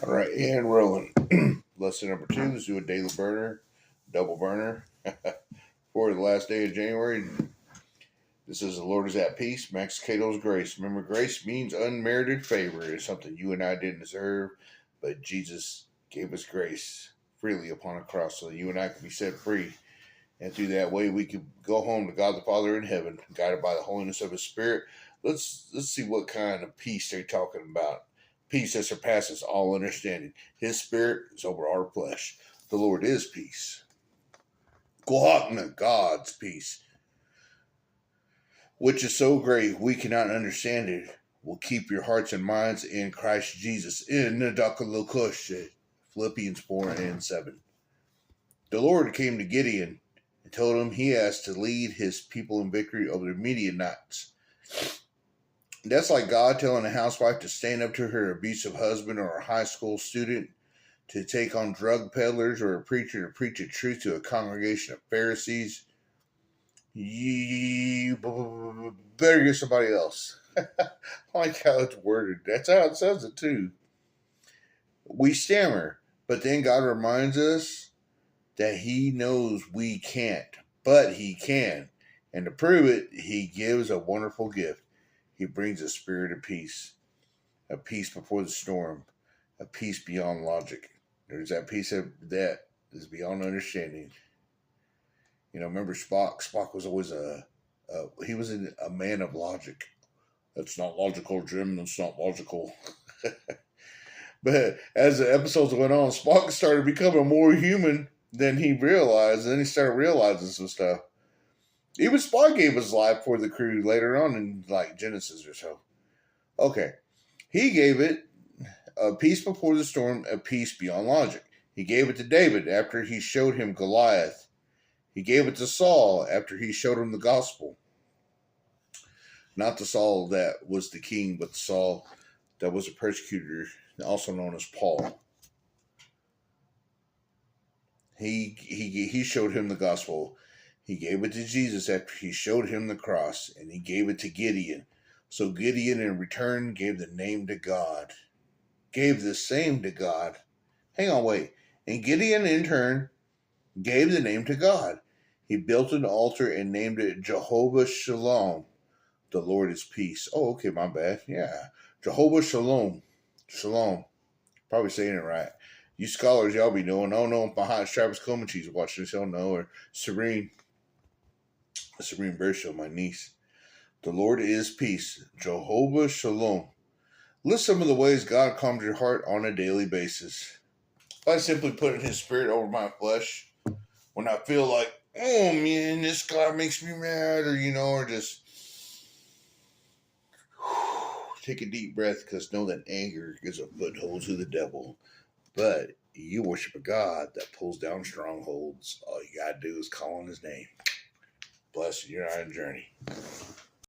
All right, and rolling. Lesson number 2. Let's do a daily burner, double burner. For the last day of January, this is the Lord is at peace. Max Cato's grace. Remember, grace means unmerited favor. It's something you and I didn't deserve, but Jesus gave us grace freely upon a cross so that you and I could be set free. And through that way, we could go home to God the Father in heaven, guided by the holiness of His Spirit. Let's see what kind of peace they're talking about. Peace that surpasses all understanding. His Spirit is over our flesh. The Lord is peace. Guhakna, God's peace, which is so great we cannot understand it, will keep your hearts and minds in Christ Jesus. In Nadakalokoshe, Philippians 4 and 7. The Lord came to Gideon and told him he has to lead his people in victory over the Midianites. That's like God telling a housewife to stand up to her abusive husband or a high school student to take on drug peddlers or a preacher to preach the truth to a congregation of Pharisees. You better get somebody else. I like how it's worded. That's how it says it too. We stammer, but then God reminds us that He knows we can't, but He can. And to prove it, He gives a wonderful gift. He brings a spirit of peace, a peace before the storm, a peace beyond logic. There's that peace that is beyond understanding. You know, remember Spock? Spock was always a man of logic. That's not logical, Jim. That's not logical. But as the episodes went on, Spock started becoming more human than he realized. And then he started realizing some stuff. Even Spock gave his life for the crew later on in like Genesis or so. Okay. He gave it a peace before the storm, a peace beyond logic. He gave it to David after he showed him Goliath. He gave it to Saul after he showed him the gospel. Not the Saul that was the king, but the Saul that was a persecutor, also known as Paul. He showed him the gospel. He gave it to Jesus after he showed him the cross, and he gave it to Gideon. So Gideon in return gave the name to God. Gave the same to God. Hang on, wait. And Gideon in turn gave the name to God. He built an altar and named it Jehovah Shalom. The Lord is peace. Oh, okay, my bad. Yeah. Jehovah Shalom. Shalom. Probably saying it right. You scholars, y'all be knowing. I don't know if my hot Travis Comanche's watching this. Y'all know. Or Serene Bershow, my niece. The Lord is peace. Jehovah Shalom. List some of the ways God calms your heart on a daily basis. By simply putting His Spirit over my flesh, when I feel like, oh man, this guy makes me mad, or just take a deep breath, because know that anger gives a foothold to the devil. But you worship a God that pulls down strongholds. All you gotta do is call on His name. Bless you, you're on a journey.